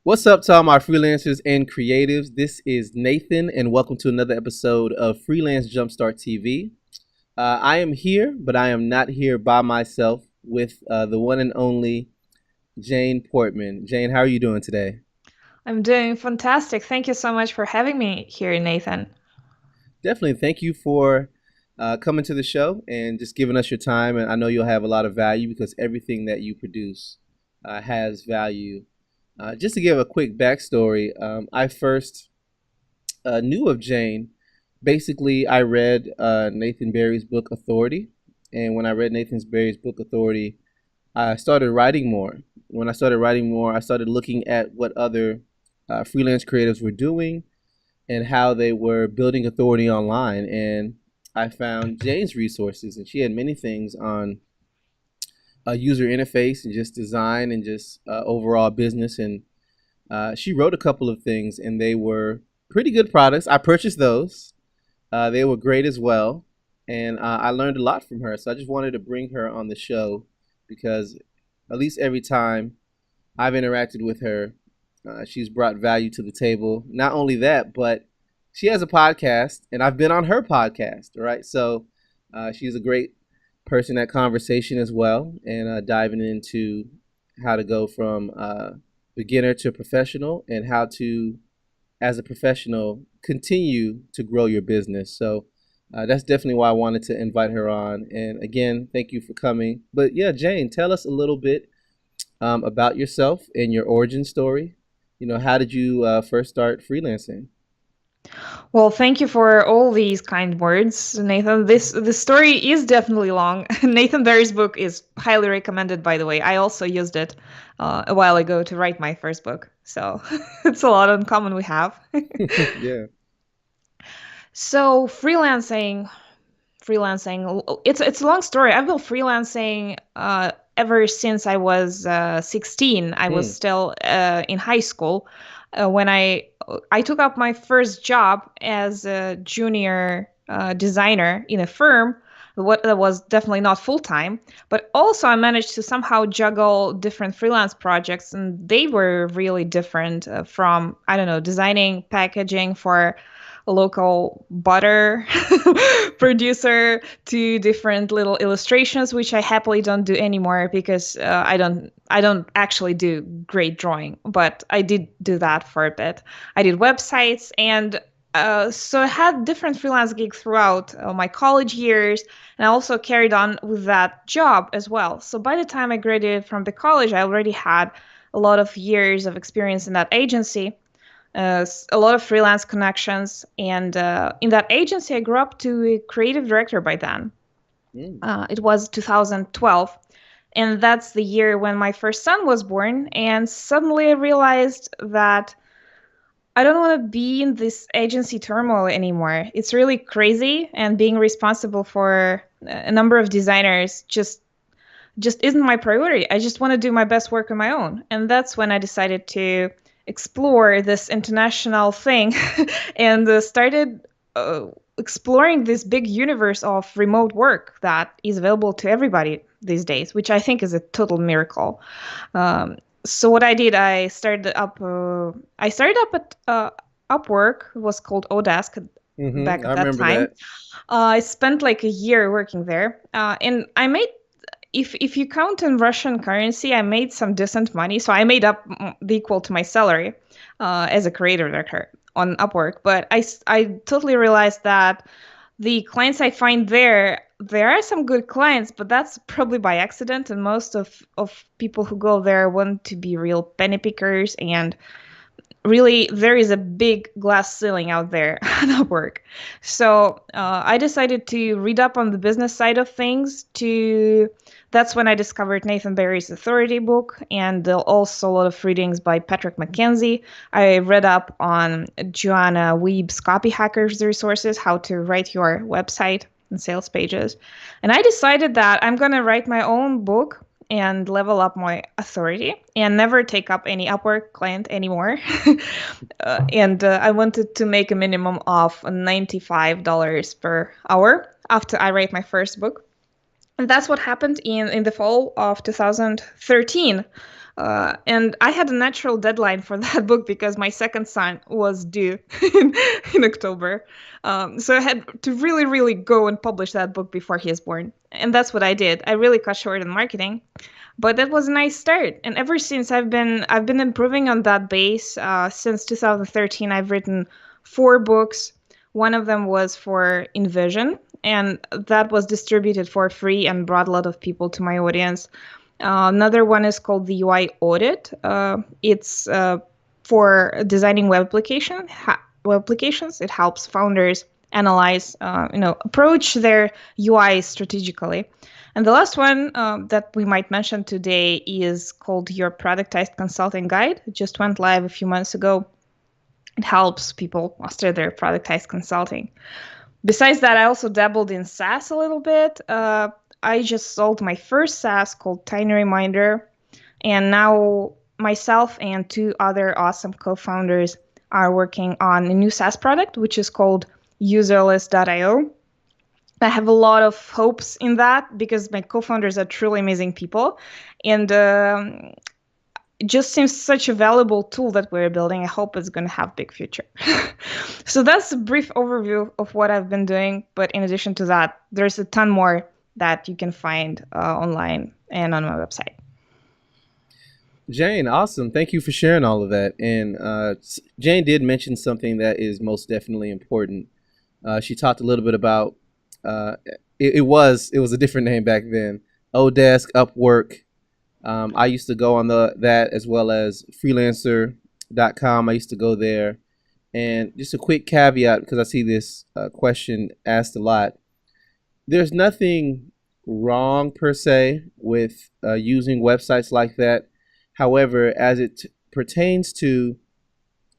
What's up to all my freelancers and creatives? This is Nathan, and welcome to another episode of Freelance Jumpstart TV. I am here, but I am not here by myself with the one and only Jane Portman. Jane, how are you doing today? I'm doing fantastic. Thank you so much for having me here, Nathan. Definitely, thank you for coming to the show and just giving us your time. And I know you'll have a lot of value because everything that you produce has value. Just to give a quick backstory, I first knew of Jane. Basically, I read Nathan Barry's book Authority, and when I read Nathan Barry's book Authority, I started writing more. When I started writing more, I started looking at what other freelance creatives were doing and how they were building authority online. And I found Jane's resources, and she had many things on user interface and just design and just overall business. And she wrote a couple of things, and they were pretty good products. I purchased those. They were great as well, and I learned a lot from her. So I just wanted to bring her on the show because at least every time I've interacted with her, she's brought value to the table. Not only that, but she has a podcast, and I've been on her podcast, right? So she's a great person at conversation as well, and diving into how to go from beginner to professional and how to, as a professional, continue to grow your business. So that's definitely why I wanted to invite her on. And again, thank you for coming. But yeah, Jane, tell us a little bit about yourself and your origin story. How did you first start freelancing? Well, thank you for all these kind words, Nathan. This story is definitely long. Nathan Barry's book is highly recommended, by the way. I also used it a while ago to write my first book, so it's a lot in common we have. Yeah. So freelancing. It's a long story. I've been freelancing ever since I was 16. I was Mm. still in high school when I took up my first job as a junior designer in a firm. What that was definitely not full time, but also I managed to somehow juggle different freelance projects, and they were really different from, I don't know, designing packaging for a local butter producer to different little illustrations, which I happily don't do anymore because I don't actually do great drawing, but I did do that for a bit. I did websites, and so I had different freelance gigs throughout my college years, and I also carried on with that job as well. So by the time I graduated from the college, I already had a lot of years of experience in that agency, a lot of freelance connections. And in that agency, I grew up to a creative director by then. Mm. It was 2012. And that's the year when my first son was born. And suddenly I realized that I don't want to be in this agency turmoil anymore. It's really crazy. And being responsible for a number of designers just isn't my priority. I just want to do my best work on my own. And that's when I decided to explore this international thing and started exploring this big universe of remote work that is available to everybody these days, which I think is a total miracle. So what I did, I started up at Upwork. It was called Odesk back I at that remember time. that. I spent like a year working there, and I made, if you count in Russian currency, I made some decent money. So I made up the equal to my salary as a creator director on Upwork. But I totally realized that the clients I find there are some good clients, but that's probably by accident. And most of people who go there want to be real penny pickers, and really there is a big glass ceiling out there on Upwork. So I decided to read up on the business side of things. That's when I discovered Nathan Barry's Authority book, and also a lot of readings by Patrick McKenzie. I read up on Joanna Weeb's Copy Hackers resources, how to write your website and sales pages. And I decided that I'm going to write my own book and level up my authority and never take up any Upwork client anymore. And I wanted to make a minimum of $95 per hour after I write my first book. And that's what happened in the fall of 2013. And I had a natural deadline for that book because my second son was due in October. So I had to really, really go and publish that book before he is born. And that's what I did. I really cut short on marketing. But that was a nice start. And ever since I've been improving on that base. Since 2013, I've written 4 books. One of them was for InVision, and that was distributed for free and brought a lot of people to my audience. Another one is called the UI Audit. It's for designing web applications. It helps founders analyze, approach their UI strategically. And the last one that we might mention today is called Your Productized Consulting Guide. It just went live a few months ago. It helps people master their productized consulting. Besides that, I also dabbled in SaaS a little bit. I just sold my first SaaS called Tiny Reminder. And now myself and 2 other awesome co-founders are working on a new SaaS product, which is called userless.io. I have a lot of hopes in that because my co-founders are truly amazing people. And it just seems such a valuable tool that we're building. I hope it's going to have a big future. So that's a brief overview of what I've been doing. But in addition to that, there's a ton more that you can find online and on my website. Jane, awesome. Thank you for sharing all of that. And Jane did mention something that is most definitely important. She talked a little bit about, it was a different name back then, Odesk, Upwork. I used to go on that, as well as freelancer.com. I used to go there. And just a quick caveat, because I see this question asked a lot. There's nothing wrong per se with using websites like that. However, as it pertains to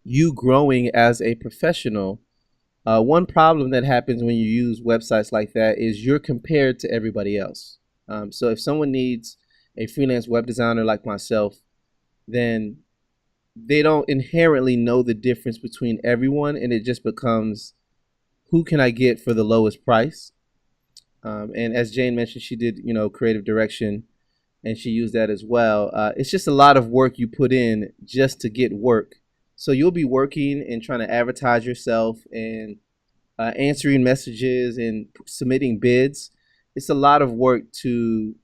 you growing as a professional, one problem that happens when you use websites like that is you're compared to everybody else. So if someone needs a freelance web designer like myself, then they don't inherently know the difference between everyone, and it just becomes, who can I get for the lowest price? And as Jane mentioned, she did, creative direction, and she used that as well. It's just a lot of work you put in just to get work. So you'll be working and trying to advertise yourself and answering messages and submitting bids. It's a lot of work to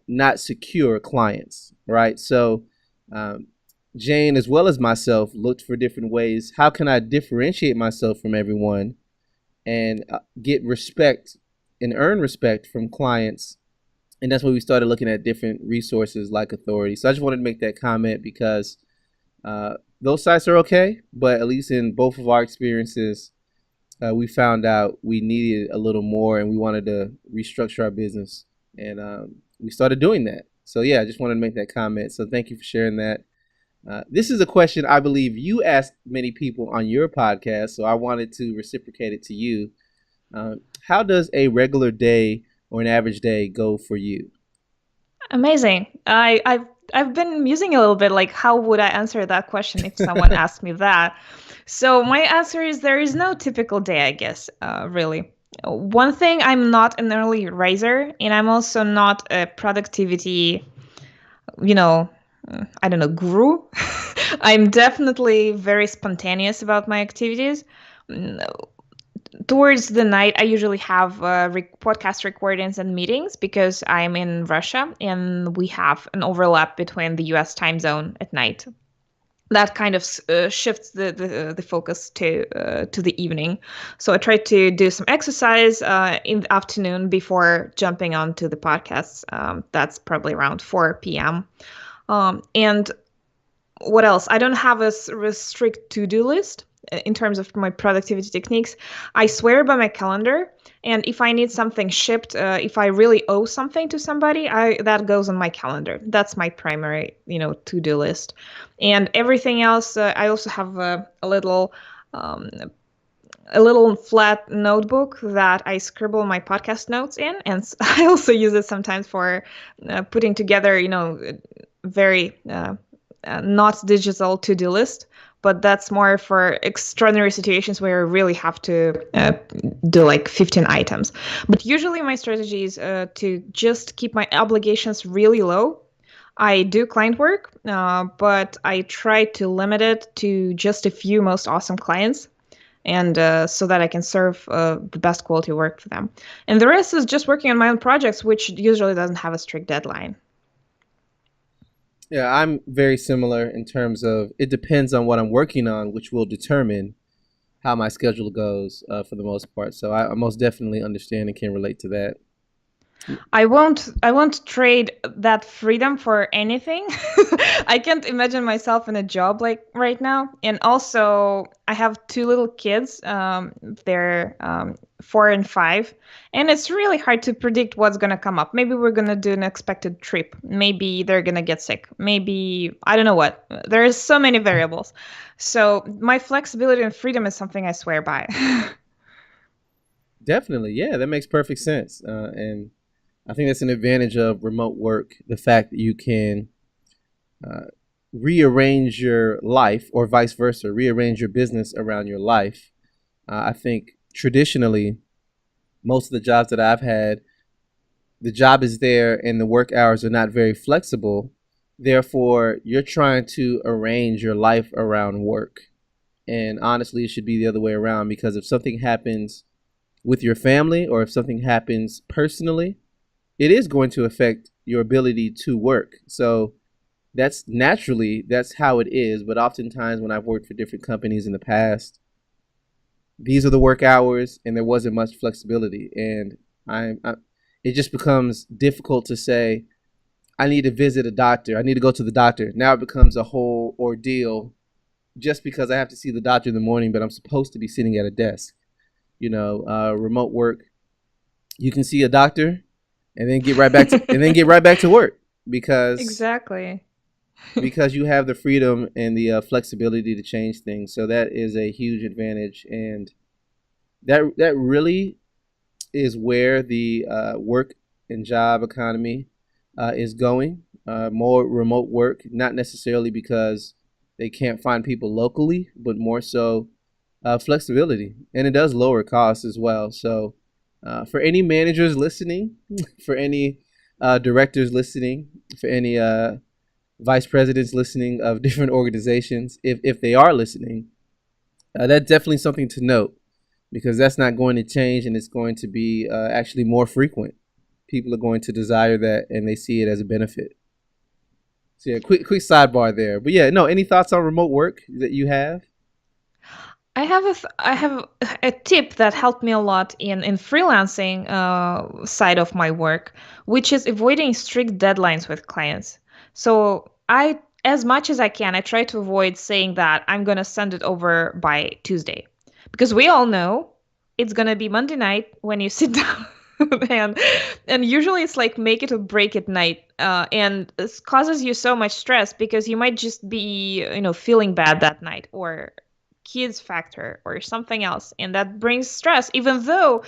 not secure clients, right? So Jane, as well as myself, looked for different ways. How can I differentiate myself from everyone and get respect and earn respect from clients? And that's when we started looking at different resources like Allotey. So I just wanted to make that comment because those sites are okay, but at least in both of our experiences, we found out we needed a little more, and we wanted to restructure our business, and we started doing that. So yeah, I just wanted to make that comment. So thank you for sharing that. This is a question I believe you asked many people on your podcast, so I wanted to reciprocate it to you. How does a regular day or an average day go for you? Amazing. I've been musing a little bit, like, how would I answer that question if someone asked me that? So my answer is there is no typical day, I guess, really. One thing, I'm not an early riser, and I'm also not a productivity, I don't know, guru. I'm definitely very spontaneous about my activities. Towards the night, I usually have podcast recordings and meetings because I'm in Russia and we have an overlap between the US time zone at night. That kind of shifts the focus to the evening. So I try to do some exercise in the afternoon before jumping onto the podcasts. That's probably around 4 p.m. And what else? I don't have a strict to-do list in terms of my productivity techniques. I swear by my calendar. And if I need something shipped, if I really owe something to somebody, that goes on my calendar. That's my primary, to-do list. And everything else, I also have a little flat notebook that I scribble my podcast notes in. And I also use it sometimes for putting together, very not digital to-do list. But that's more for extraordinary situations where I really have to do like 15 items. But usually my strategy is to just keep my obligations really low. I do client work, but I try to limit it to just a few most awesome clients, and so that I can serve the best quality work for them. And the rest is just working on my own projects, which usually doesn't have a strict deadline. Yeah, I'm very similar in terms of it depends on what I'm working on, which will determine how my schedule goes for the most part. So I most definitely understand and can relate to that. I won't trade that freedom for anything. I can't imagine myself in a job like right now. And also, I have two little kids. They're 4 and 5, and it's really hard to predict what's gonna come up. Maybe we're gonna do an unexpected trip. Maybe they're gonna get sick. Maybe I don't know what. There's so many variables. So my flexibility and freedom is something I swear by. Definitely, yeah, that makes perfect sense. And I think that's an advantage of remote work, the fact that you can uh, rearrange your life or vice versa, rearrange your business around your life. I think traditionally, most of the jobs that I've had, the job is there and the work hours are not very flexible. Therefore, you're trying to arrange your life around work. And honestly, it should be the other way around because if something happens with your family or if something happens personally, it is going to affect your ability to work. So that's how it is. But oftentimes when I've worked for different companies in the past, these are the work hours and there wasn't much flexibility. And it just becomes difficult to say, I need to visit a doctor. I need to go to the doctor. Now it becomes a whole ordeal just because I have to see the doctor in the morning, but I'm supposed to be sitting at a desk. Remote work, you can see a doctor and then get right back to work because Exactly. because you have the freedom and the flexibility to change things. So that is a huge advantage, and that really is where the work and job economy is going. More remote work, not necessarily because they can't find people locally, but more so flexibility, and it does lower costs as well. So, for any managers listening, for any directors listening, for any vice presidents listening of different organizations, if they are listening, that's definitely something to note because that's not going to change, and it's going to be actually more frequent. People are going to desire that, and they see it as a benefit. So yeah, quick sidebar there. But yeah, no. Any thoughts on remote work that you have? I have a tip that helped me a lot in freelancing side of my work, which is avoiding strict deadlines with clients. So I, as much as I can, I try to avoid saying that I'm gonna send it over by Tuesday, because we all know it's gonna be Monday night when you sit down. and and usually it's like make it or break it night, and this causes you so much stress because you might just be feeling bad that night, or kids factor or something else, and that brings stress, even though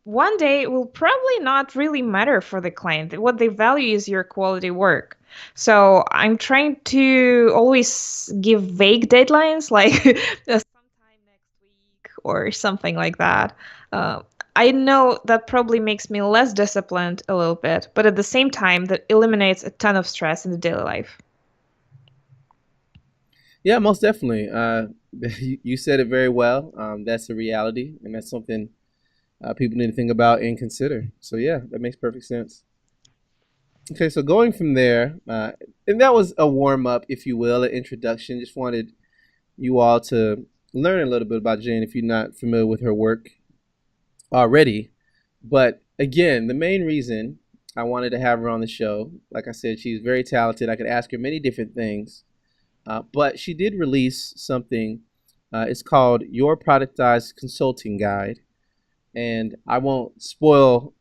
one day it will probably not really matter for the client. What they value is your quality work. So I'm trying to always give vague deadlines, like sometime next week or something like that. uh, I know that probably makes me less disciplined a little bit, but at the same time that eliminates a ton of stress in the daily life. Yeah, most definitely. You said it very well. That's a reality, and that's something people need to think about and consider. So yeah, that makes perfect sense. Okay, so going from there, and that was a warm up, if you will, an introduction. Just wanted you all to learn a little bit about Jane if you're not familiar with her work already. But again, the main reason I wanted to have her on the show, like I said, she's very talented. I could ask her many different things, but she did release something. It's called Your Productized Consulting Guide, and I won't spoil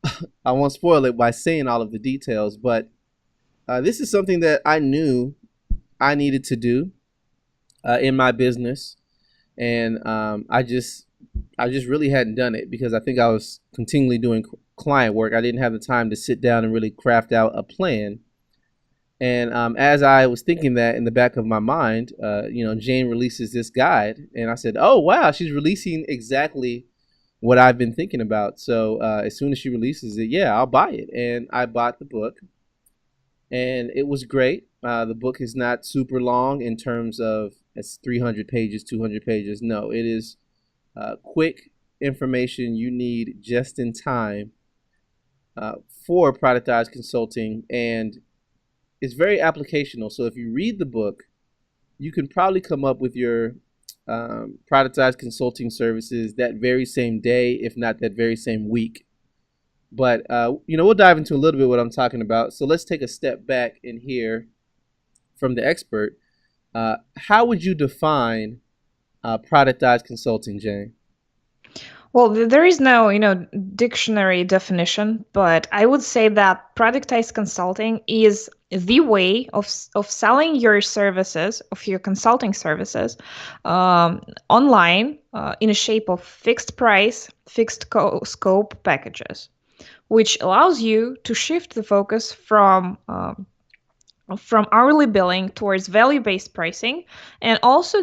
I won't spoil it by saying all of the details, but this is something that I knew I needed to do in my business, and I just really hadn't done it because I think I was continually doing client work. I didn't have the time to sit down and really craft out a plan. And as I was thinking that in the back of my mind, Jane releases this guide, and I said, "Oh wow, she's releasing exactly what I've been thinking about." So as soon as she releases it, yeah, I'll buy it, and I bought the book, and it was great. The book is not super long in terms of it's 300 pages, 200 pages. No, it is quick information you need just in time uh, for productized consulting, and it's very applicational. So if you read the book, you can probably come up with your productized consulting services that very same day, if not that very same week. But we'll dive into a little bit what I'm talking about. So let's take a step back and hear from the expert. How would you define productized consulting, Jane? Well, there is no, dictionary definition, but I would say that productized consulting is the way of selling your services, of your consulting services, online in a shape of fixed price, fixed scope packages, which allows you to shift the focus from hourly billing towards value-based pricing, and also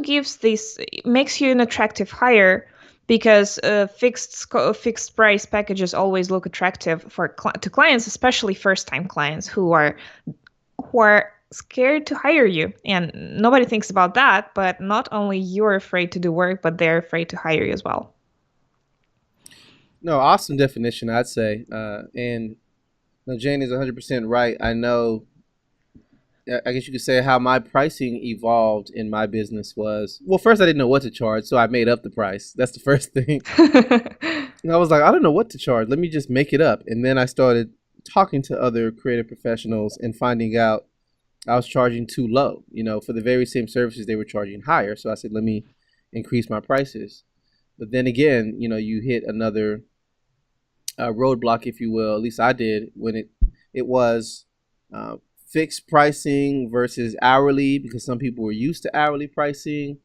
makes you an attractive hire because fixed price packages always look attractive to clients, especially first-time clients who are scared to hire you. And nobody thinks about that, but not only you're afraid to do work, but they're afraid to hire you as well. No, awesome definition, I'd say. And no, Jane is 100% right. I know, I guess you could say how my pricing evolved in my business was, well, first I didn't know what to charge, so I made up the price. That's the first thing. And I was like, I don't know what to charge. Let me just make it up. And then I started talking to other creative professionals and finding out I was charging too low. For the very same services, they were charging higher. So I said, let me increase my prices. But then again, you hit another roadblock, if you will. At least I did when it was fixed pricing versus hourly, because some people were used to hourly pricing.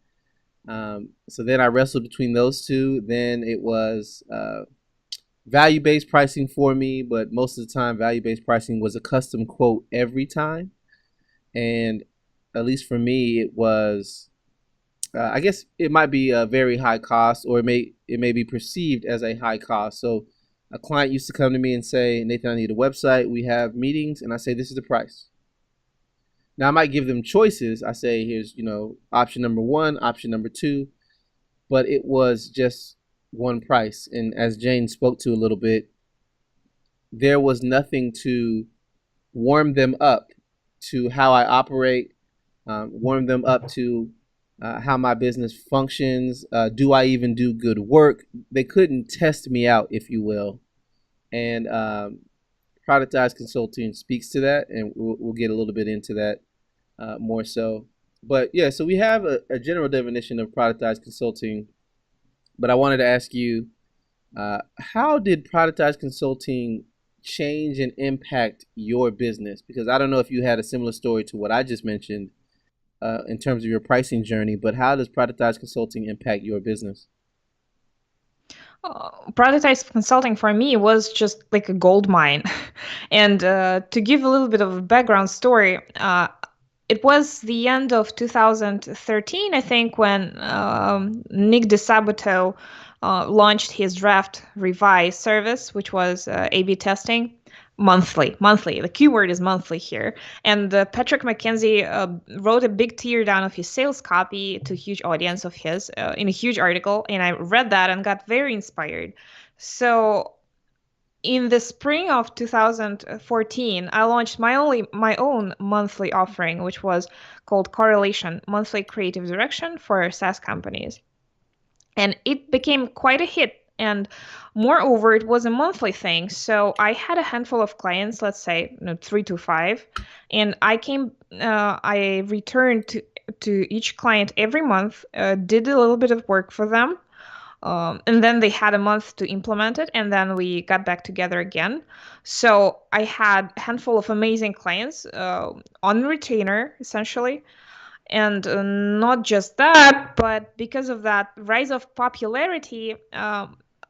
So then I wrestled between those two. Then it was value-based pricing for me, but most of the time value-based pricing was a custom quote every time. And at least for me, it was, I guess it might be a very high cost, or it may be perceived as a high cost. So a client used to come to me and say, Nathan, I need a website. We have meetings. And I say, this is the price. Now I might give them choices. I say, here's, option number one, option number two, but it was just one price. And as Jane spoke to a little bit, there was nothing to warm them up to how I operate, warm them up to how my business functions. Do I even do good work? They couldn't test me out, if you will. And productized consulting speaks to that, and we'll get a little bit into that more so. But yeah, so we have a general definition of productized consulting, but I wanted to ask you, how did productized consulting change and impact your business? Because I don't know if you had a similar story to what I just mentioned in terms of your pricing journey, but how does productized consulting impact your business? Productized consulting for me was just like a gold mine. And to give a little bit of a background story, it was the end of 2013, I think, when Nick DeSabato launched his draft revise service, which was A/B testing monthly. The keyword is monthly here. And Patrick McKenzie wrote a big tear down of his sales copy to a huge audience of his in a huge article. And I read that and got very inspired. So in the spring of 2014, I launched my own monthly offering, which was called Correlation, Monthly Creative Direction for SaaS companies. And it became quite a hit. And moreover, it was a monthly thing. So I had a handful of clients, let's say 3 to 5, and I returned to each client every month, did a little bit of work for them. And then they had a month to implement it, and then we got back together again. So I had a handful of amazing clients on retainer, essentially. And not just that, but because of that rise of popularity,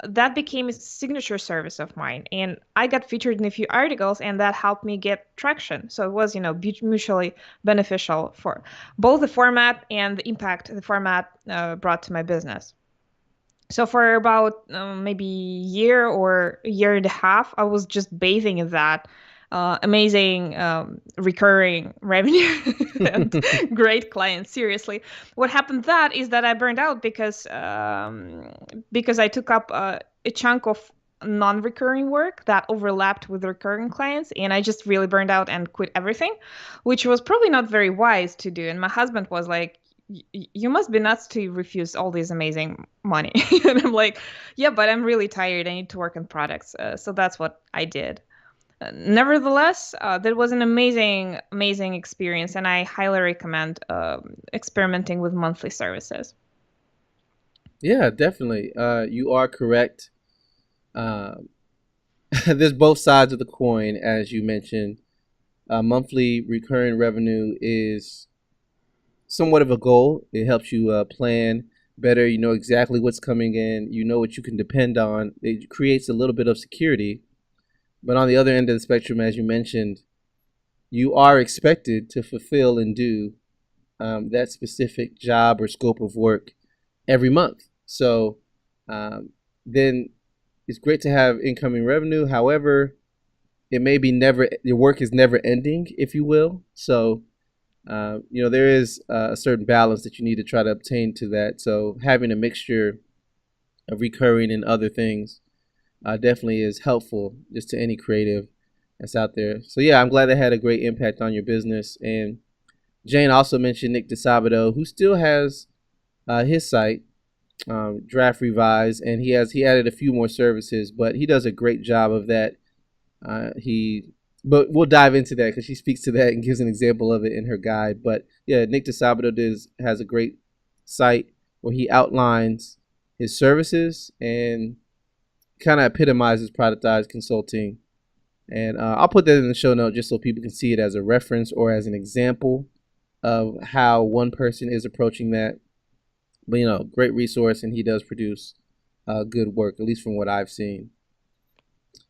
that became a signature service of mine. And I got featured in a few articles, and that helped me get traction. So it was, mutually beneficial for both the format and the impact the format brought to my business. So for about maybe a year or a year and a half, I was just bathing in that, amazing recurring revenue and great clients. Seriously, what happened that is that I burned out because I took up a chunk of non-recurring work that overlapped with recurring clients, and I just really burned out and quit everything, which was probably not very wise to do. And my husband was like, you must be nuts to refuse all this amazing money. And I'm like, yeah, but I'm really tired. I need to work on products. So that's what I did. Nevertheless, that was an amazing experience, and I highly recommend experimenting with monthly services. Yeah, definitely. You are correct. There's both sides of the coin, as you mentioned. Monthly recurring revenue is somewhat of a goal. It helps you plan better. You know exactly what's coming in. You know what you can depend on. It creates a little bit of security. But on the other end of the spectrum, as you mentioned, you are expected to fulfill and do that specific job or scope of work every month. So then it's great to have incoming revenue. However, it may be never, your work is never ending, if you will. So, there is a certain balance that you need to try to obtain to that. So having a mixture of recurring and other things definitely is helpful just to any creative that's out there. So yeah, I'm glad that had a great impact on your business. And Jane also mentioned Nick DeSabato, who still has his site, Draft Revise, and he added a few more services, but he does a great job of that. But we'll dive into that because she speaks to that and gives an example of it in her guide. But yeah, Nick DeSabato has a great site where he outlines his services and kind of epitomizes productized consulting. And I'll put that in the show note just so people can see it as a reference or as an example of how one person is approaching that. But, great resource, and he does produce good work, at least from what I've seen.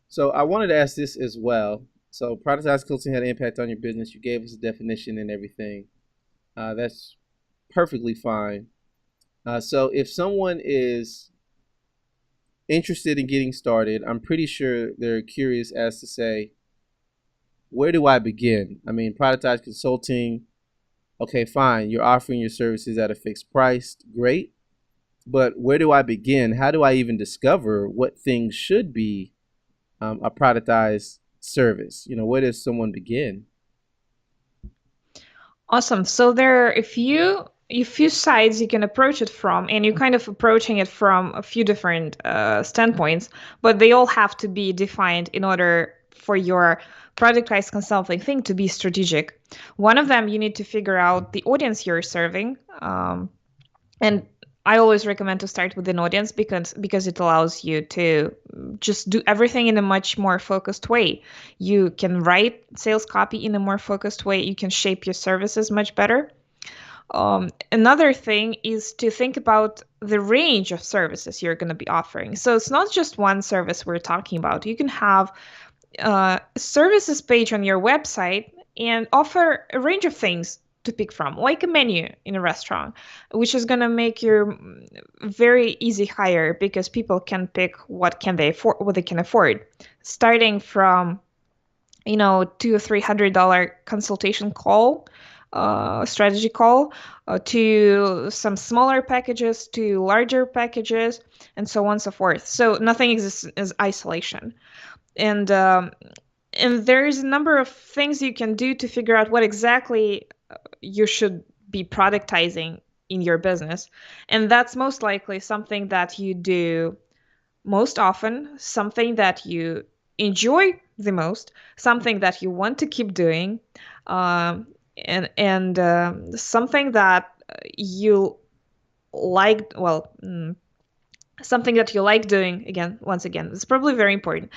So I wanted to ask this as well. So productized consulting had an impact on your business. You gave us a definition and everything. That's perfectly fine. So if someone is interested in getting started, I'm pretty sure they're curious as to say, where do I begin? I mean, productized consulting, okay, fine. You're offering your services at a fixed price. Great. But where do I begin? How do I even discover what things should be a productized service? Where does someone begin? Awesome. So there are a few sides you can approach it from, and you're kind of approaching it from a few different standpoints, but they all have to be defined in order for your productized consulting thing to be strategic. One of them, you need to figure out the audience you're serving, and I always recommend to start with an audience because it allows you to just do everything in a much more focused way. You can write sales copy in a more focused way. You can shape your services much better. Another thing is to think about the range of services you're going to be offering. So it's not just one service we're talking about. You can have a services page on your website and offer a range of things to pick from, like a menu in a restaurant, which is going to make your very easy hire because people can pick what they can afford, starting from $200 or $300 consultation call, strategy call, to some smaller packages, to larger packages, and so on and so forth. So nothing exists as isolation. And there's a number of things you can do to figure out what exactly you should be productizing in your business. And that's most likely something that you do most often, something that you enjoy the most, something that you want to keep doing, and something that you like. Something that you like doing. Once again, it's probably very important.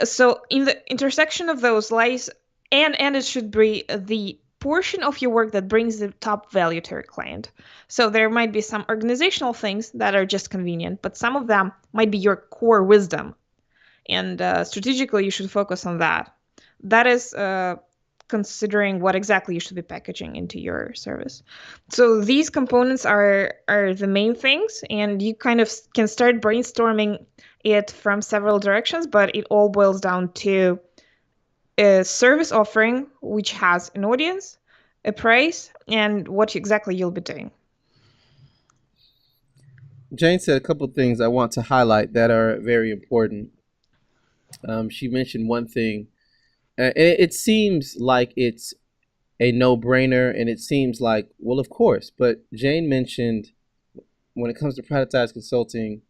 So in the intersection of those lies, and it should be the portion of your work that brings the top value to your client. So there might be some organizational things that are just convenient, but some of them might be your core wisdom. And strategically, you should focus on that. That is considering what exactly you should be packaging into your service. So these components are the main things, and you kind of can start brainstorming it from several directions, but it all boils down to a service offering which has an audience, a price, and what exactly you'll be doing. Jane said a couple of things I want to highlight that are very important. She mentioned one thing, and it seems like it's a no-brainer, and it seems like, well, of course. But Jane mentioned when it comes to productized consulting,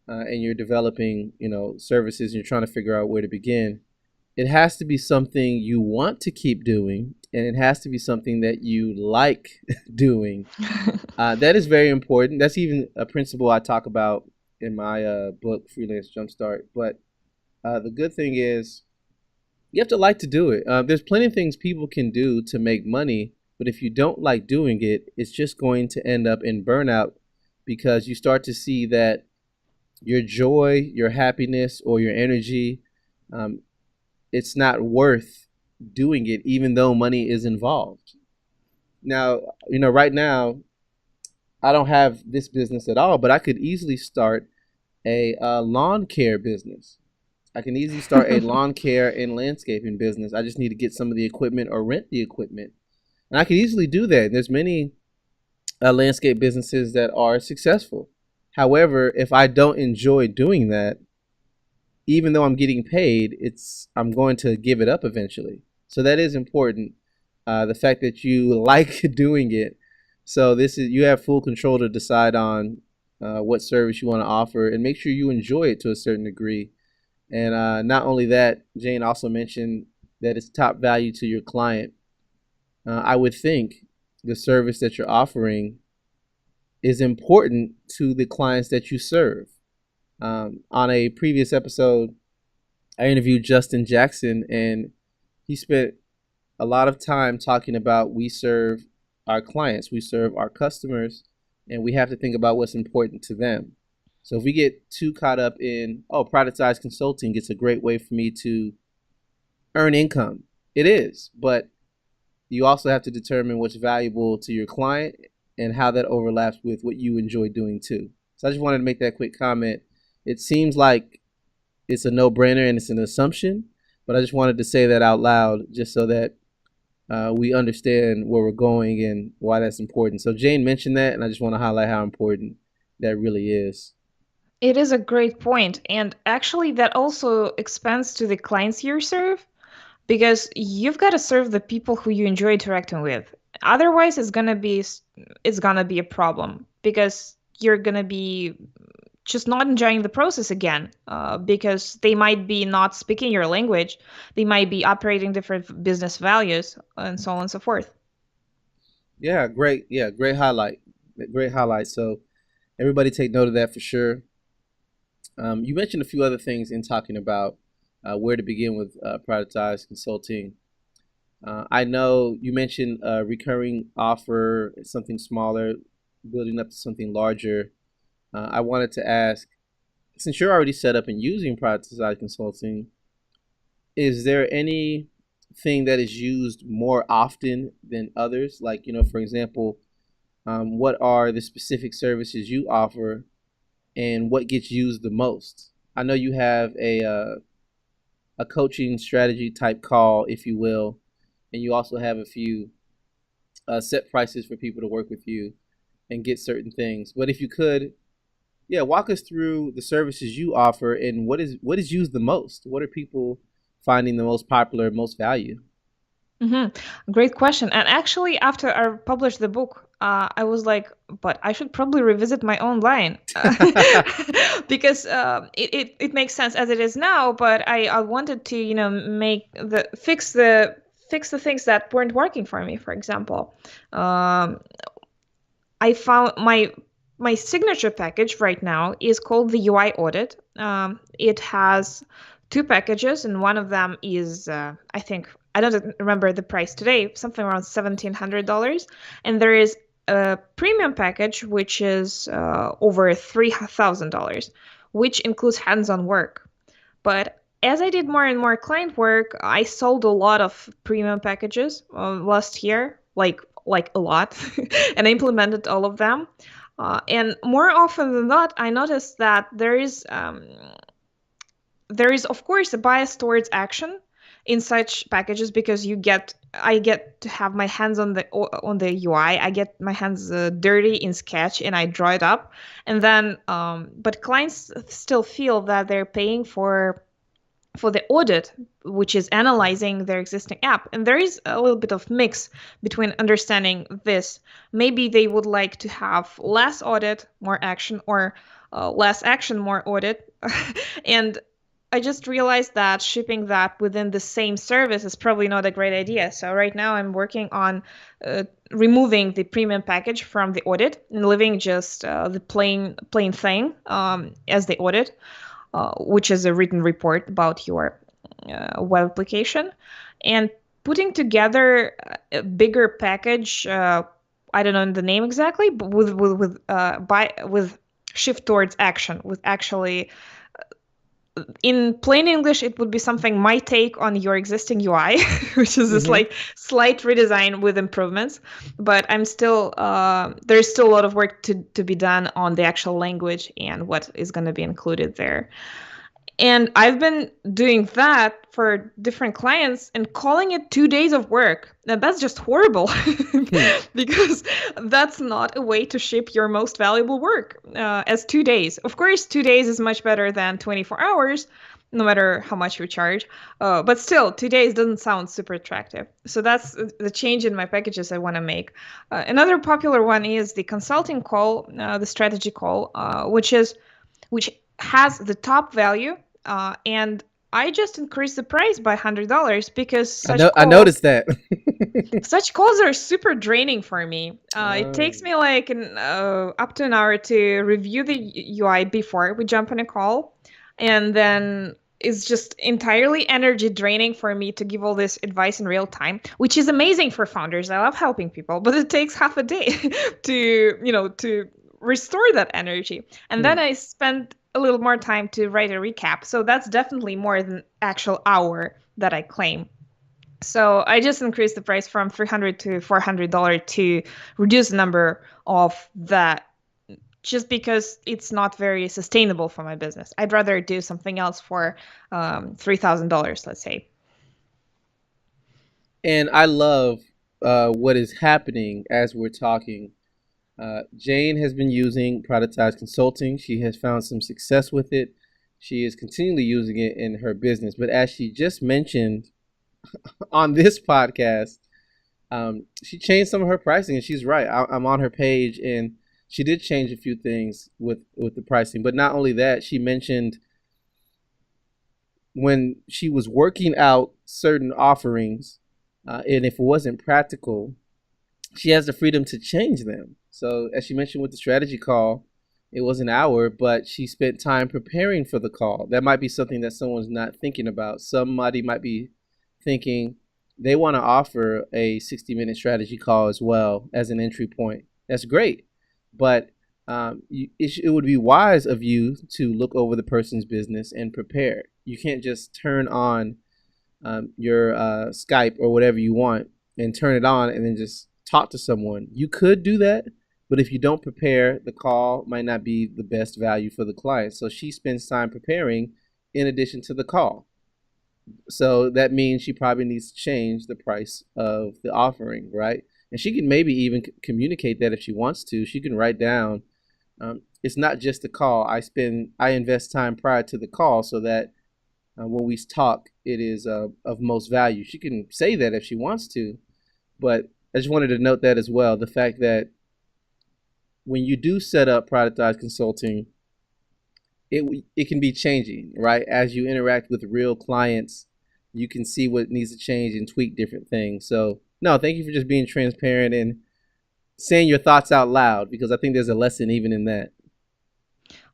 and you're developing, services, and you're trying to figure out where to begin, it has to be something you want to keep doing, and it has to be something that you like doing. That is very important. That's even a principle I talk about in my book, Freelance Jumpstart. But the good thing is you have to like to do it. There's plenty of things people can do to make money, but if you don't like doing it, it's just going to end up in burnout, because you start to see that your joy, your happiness, or your energy, um, it's not worth doing it, even though money is involved. Now, right now, I don't have this business at all, but I could easily start a lawn care business. I can easily start a lawn care and landscaping business. I just need to get some of the equipment or rent the equipment. And I can easily do that. There's many landscape businesses that are successful. However, if I don't enjoy doing that, even though I'm getting paid, I'm going to give it up eventually. So that is important. The fact that you like doing it. So you have full control to decide on what service you want to offer, and make sure you enjoy it to a certain degree. And not only that, Jane also mentioned that it's top value to your client. I would think the service that you're offering is important to the clients that you serve. On a previous episode, I interviewed Justin Jackson, and he spent a lot of time talking about we serve our clients, we serve our customers, and we have to think about what's important to them. So if we get too caught up in, productized consulting, it's a great way for me to earn income. It is, but you also have to determine what's valuable to your client and how that overlaps with what you enjoy doing too. So I just wanted to make that quick comment. It seems like it's a no-brainer and it's an assumption, but I just wanted to say that out loud just so that we understand where we're going and why that's important. So Jane mentioned that, and I just want to highlight how important that really is. It is a great point. And actually, that also expands to the clients you serve, because you've got to serve the people who you enjoy interacting with. Otherwise, it's gonna be a problem, because you're gonna be just not enjoying the process again, because they might be not speaking your language, they might be operating different business values, and so on and so forth. Yeah, great. Yeah, great highlight. Great highlight. So everybody take note of that for sure. You mentioned a few other things in talking about where to begin with productized consulting. I know you mentioned a recurring offer, something smaller, building up to something larger. I wanted to ask, since you're already set up and using productized consulting, is there anything that is used more often than others? Like, for example, what are the specific services you offer and what gets used the most? I know you have a coaching strategy type call, if you will, and you also have a few set prices for people to work with you and get certain things. But if you could, walk us through the services you offer and what is used the most. What are people finding the most popular, most value? Great question. And actually, after I published the book, I was like, but I should probably revisit my own line, because it makes sense as it is now. But I wanted to, make fix the things that weren't working for me. For example, I found my signature package right now is called the UI audit. It has two packages, and one of them is I think, I don't remember the price today, something around $1,700, and there is a premium package which is over $3,000, which includes hands-on work. But as I did more and more client work, I sold a lot of premium packages last year, like a lot, and I implemented all of them. And more often than not, I noticed that there is of course a bias towards action. in such packages because I get to have my hands on the UI. I get my hands dirty in Sketch and I draw it up, and then but clients still feel that they're paying for the audit, which is analyzing their existing app. And there is a little bit of mix between understanding this. Maybe they would like to have less audit, more action, or less action, more audit. And I just realized that shipping that within the same service is probably not a great idea. So right now I'm working on removing the premium package from the audit and leaving just the plain thing as the audit, which is a written report about your web application, and putting together a bigger package. I don't know the name exactly, but with shift towards action, with actually in plain English, it would be something my take on your existing UI, which is this like slight redesign with improvements. But I'm still there's still a lot of work to be done on the actual language and what is going to be included there. And I've been doing that for different clients and calling it 2 days of work. Now that's just horrible because that's not a way to ship your most valuable work as 2 days. Of course, 2 days is much better than 24 hours, no matter how much you charge. But still, 2 days doesn't sound super attractive. So that's the change in my packages I want to make. Another popular one is the consulting call, the strategy call, which has the top value. And I just increased the price by $100 because I noticed that. Such calls are super draining for me. It takes me like up to an hour to review the UI before we jump on a call. And then it's just entirely energy draining for me to give all this advice in real time, which is amazing for founders. I love helping people, but it takes half a day to restore that energy. And then I spend a little more time to write a recap. So that's definitely more than actual hour that I claim. So I just increased the price from $300 to $400 to reduce the number of that, just because it's not very sustainable for my business. I'd rather do something else for $3,000, let's say. And I love what is happening as we're talking. Jane has been using Productized Consulting. She has found some success with it. She is continually using it in her business. But as she just mentioned on this podcast, she changed some of her pricing, and she's right. I'm on her page, and she did change a few things with the pricing. But not only that, she mentioned when she was working out certain offerings, and if it wasn't practical, she has the freedom to change them. So as she mentioned with the strategy call, it was an hour, but she spent time preparing for the call. That might be something that someone's not thinking about. Somebody might be thinking they want to offer a 60-minute strategy call as well as an entry point. That's great. But it would be wise of you to look over the person's business and prepare. You can't just turn on your Skype or whatever you want and turn it on and then just talk to someone. You could do that, but if you don't prepare, the call might not be the best value for the client. So she spends time preparing in addition to the call. So that means she probably needs to change the price of the offering, right? And she can maybe even communicate that if she wants to. She can write down, it's not just the call. I invest time prior to the call so that when we talk, it is of most value. She can say that if she wants to, but I just wanted to note that as well. The fact that when you do set up productized consulting, it can be changing, right? As you interact with real clients, you can see what needs to change and tweak different things. So no, thank you for just being transparent and saying your thoughts out loud, because I think there's a lesson even in that.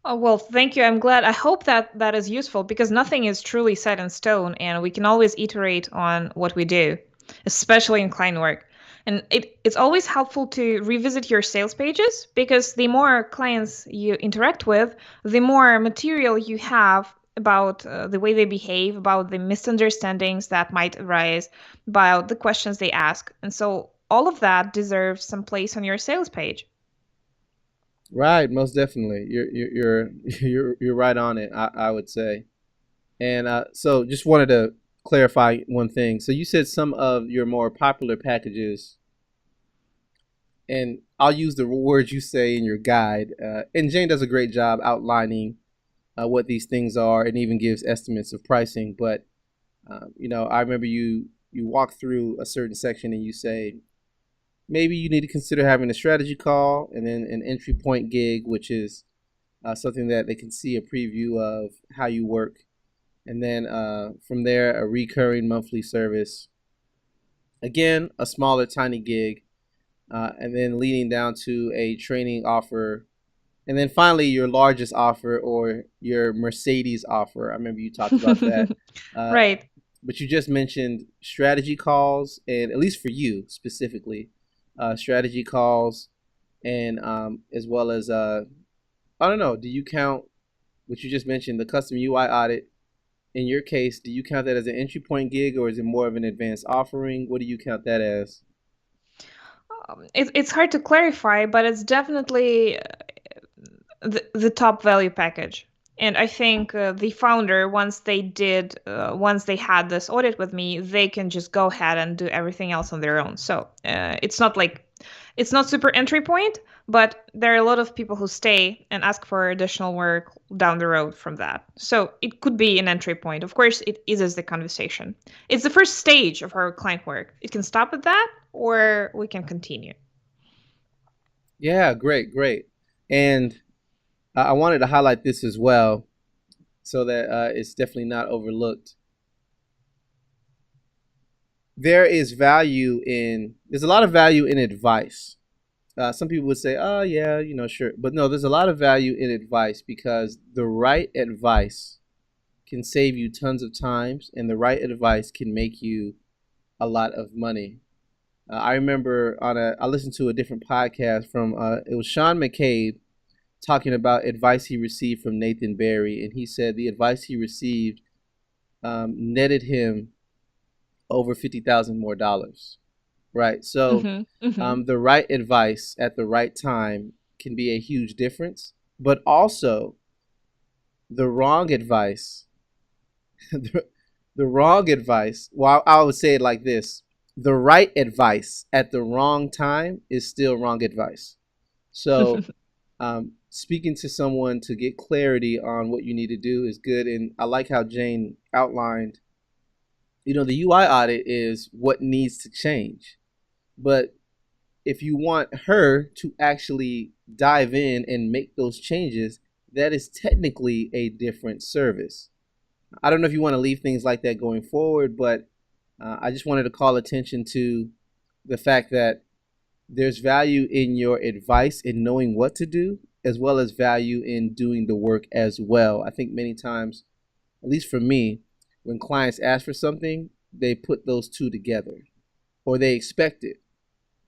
Oh, well, thank you. I'm glad. I hope that is useful, because nothing is truly set in stone and we can always iterate on what we do, especially in client work. And it's always helpful to revisit your sales pages, because the more clients you interact with, the more material you have about the way they behave, about the misunderstandings that might arise, about the questions they ask. And so all of that deserves some place on your sales page. Right, most definitely. You're right on it, I would say. And so just wanted to clarify one thing. So you said some of your more popular packages, and I'll use the words you say in your guide. And Jane does a great job outlining what these things are, and even gives estimates of pricing. But I remember you walk through a certain section and you say maybe you need to consider having a strategy call, and then an entry point gig, which is something that they can see a preview of how you work, and then from there a recurring monthly service, again a smaller tiny gig, and then leading down to a training offer, and then finally your largest offer, or your Mercedes offer. I remember you talked about that. uh, Right. but you just mentioned strategy calls, and at least for you specifically, strategy calls, and as well as I don't know, do you count what you just mentioned, the custom UI audit? In your case, do you count that as an entry point gig, or is it more of an advanced offering? What do you count that as? It's hard to clarify, but it's definitely the top value package. And I think the founder, once they had this audit with me, they can just go ahead and do everything else on their own. So it's not super entry point, but there are a lot of people who stay and ask for additional work down the road from that. So it could be an entry point. Of course, it eases the conversation. It's the first stage of our client work. It can stop at that, or we can continue. Yeah, great. And I wanted to highlight this as well, so that it's definitely not overlooked. There's a lot of value in advice. Some people would say, oh yeah, sure. But no, there's a lot of value in advice, because the right advice can save you tons of times, and the right advice can make you a lot of money. I remember I listened to a different podcast from, it was Sean McCabe, talking about advice he received from Nathan Barry. And he said the advice he received netted him over $50,000 more dollars. Right. So the right advice at the right time can be a huge difference, but also the wrong advice, the wrong advice. Well, I would say it like this: the right advice at the wrong time is still wrong advice. So speaking to someone to get clarity on what you need to do is good. And I like how Jane outlined, the UI audit is what needs to change. But if you want her to actually dive in and make those changes, that is technically a different service. I don't know if you want to leave things like that going forward, but I just wanted to call attention to the fact that there's value in your advice in knowing what to do, as well as value in doing the work as well. I think many times, at least for me, when clients ask for something, they put those two together, or they expect it.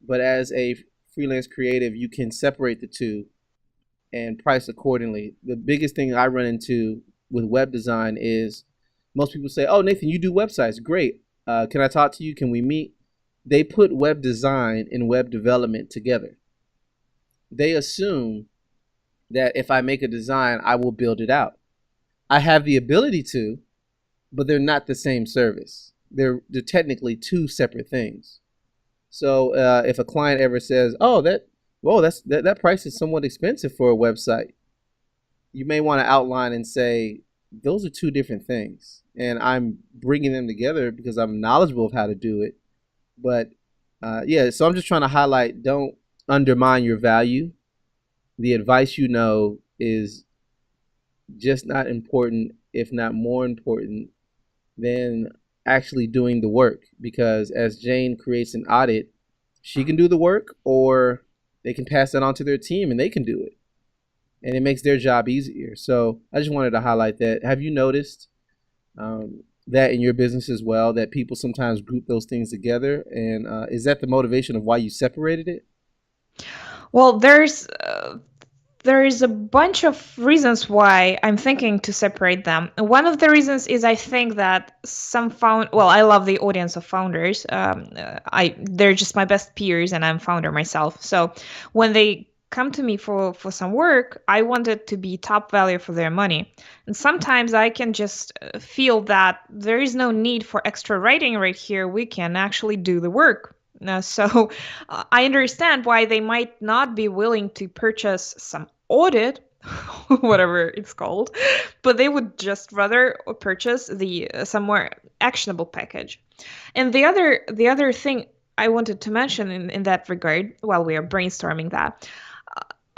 But as a freelance creative, you can separate the two and price accordingly. The biggest thing I run into with web design is most people say, oh, Nathan, you do websites. Great. Can I talk to you? Can we meet? They put web design and web development together. They assume that if I make a design, I will build it out. I have the ability to, but they're not the same service. They're technically two separate things. So if a client ever says, "Oh, that price is somewhat expensive for a website," you may want to outline and say, "Those are two different things, and I'm bringing them together because I'm knowledgeable of how to do it." But so I'm just trying to highlight: don't undermine your value. The advice is just not important, if not more important, than actually doing the work. Because as Jane creates an audit, she can do the work, or they can pass that on to their team and they can do it, and it makes their job easier. So I just wanted to highlight that. Have you noticed that in your business as well, that people sometimes group those things together? And is that the motivation of why you separated it? Well, there is a bunch of reasons why I'm thinking to separate them. One of the reasons is I think that I love the audience of founders. They're just my best peers, and I'm founder myself. So when they come to me for some work, I want it to be top value for their money. And sometimes I can just feel that there is no need for extra writing right here. We can actually do the work. So I understand why they might not be willing to purchase some audit, whatever it's called, but they would just rather purchase the some more actionable package. And the other thing I wanted to mention in that regard while we are brainstorming that,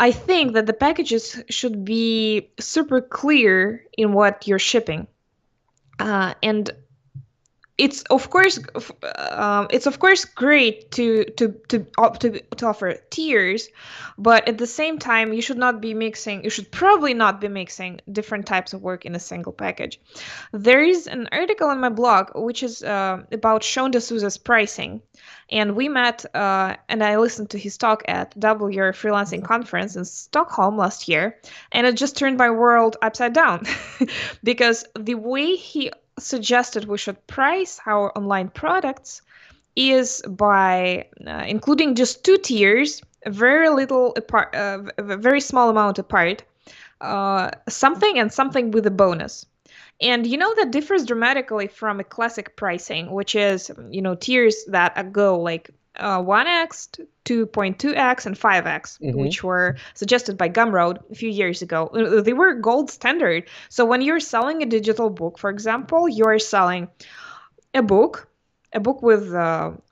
I think that the packages should be super clear in what you're shipping. And it's of course great to offer tiers, but at the same time you should probably not be mixing different types of work in a single package. There is an article on my blog which is about Sean D'Souza's pricing, and we met and I listened to his talk at Your Freelancing Conference in Stockholm last year, and it just turned my world upside down because the way he suggested we should price our online products is by including just two tiers, very little apart, a very small amount apart, something and something with a bonus. And that differs dramatically from a classic pricing, which is tiers that go like 1x, 2.2x, and 5x, which were suggested by Gumroad a few years ago. They were gold standard. So when you're selling a digital book, for example, you're selling a book with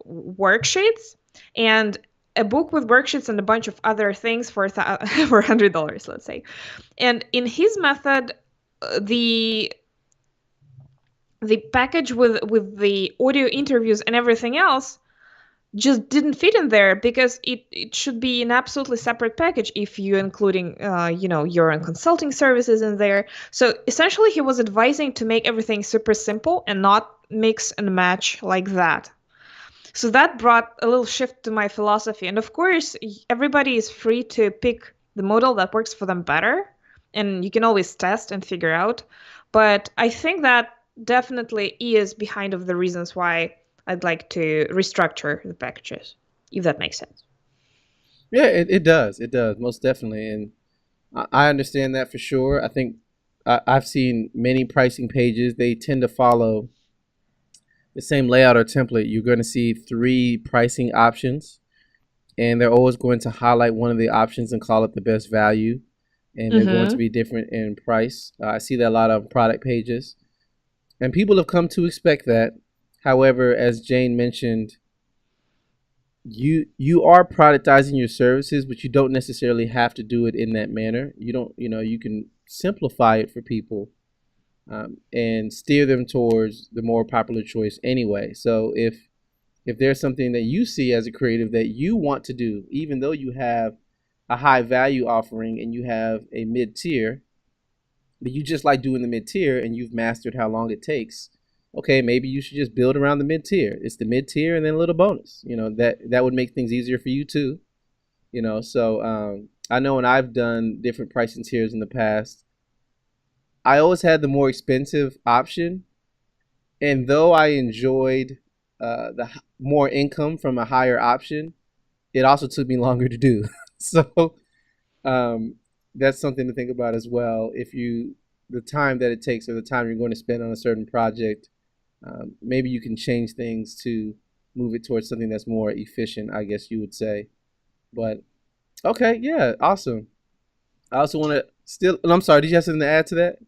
worksheets, and a book with worksheets and a bunch of other things for $100, let's say. And in his method, the package with the audio interviews and everything else just didn't fit in there, because it should be an absolutely separate package if you're including your own consulting services in there. So essentially he was advising to make everything super simple and not mix and match like that. So that brought a little shift to my philosophy. And of course, everybody is free to pick the model that works for them better, and you can always test and figure out. But I think that definitely is behind of the reasons why I'd like to restructure the packages, if that makes sense. Yeah, it does. It does, most definitely. And I understand that for sure. I think I've seen many pricing pages. They tend to follow the same layout or template. You're going to see 3 pricing options, and they're always going to highlight one of the options and call it the best value. And they're going to be different in price. I see that a lot of product pages. And people have come to expect that. However, as Jane mentioned, you are productizing your services, but you don't necessarily have to do it in that manner. You can simplify it for people and steer them towards the more popular choice anyway. So if there's something that you see as a creative that you want to do, even though you have a high value offering and you have a mid-tier, but you just like doing the mid-tier and you've mastered how long it takes, okay, maybe you should just build around the mid-tier. It's the mid-tier and then a little bonus. That would make things easier for you too. So I know when I've done different pricing tiers in the past, I always had the more expensive option. And though I enjoyed the more income from a higher option, it also took me longer to do. So that's something to think about as well. The time that it takes or the time you're going to spend on a certain project, maybe you can change things to move it towards something that's more efficient, I guess you would say. But okay, yeah, awesome. I also want to I'm sorry, did you have something to add to that?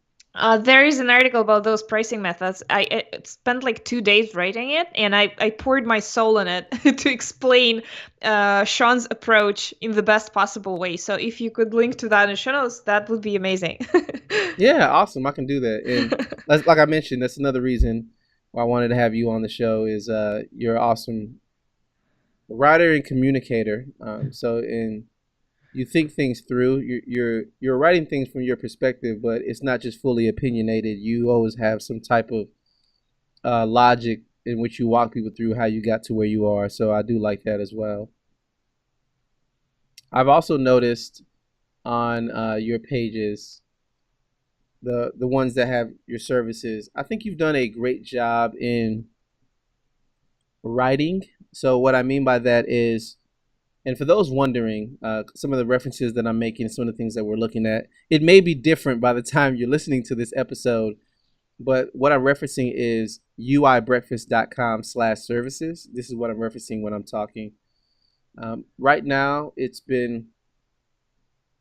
There is an article about those pricing methods. I spent like 2 days writing it, and I poured my soul in it to explain Sean's approach in the best possible way. So if you could link to that in the show notes, that would be amazing. Yeah, awesome. I can do that. And like I mentioned, that's another reason why I wanted to have you on the show is you're an awesome writer and communicator. You think things through. You're writing things from your perspective, but it's not just fully opinionated. You always have some type of logic in which you walk people through how you got to where you are. So I do like that as well. I've also noticed on your pages, the ones that have your services, I think you've done a great job in writing. So what I mean by that is And for those wondering, some of the references that I'm making, some of the things that we're looking at, it may be different by the time you're listening to this episode, but what I'm referencing is uibreakfast.com/services. This is what I'm referencing when I'm talking. Right now, it's been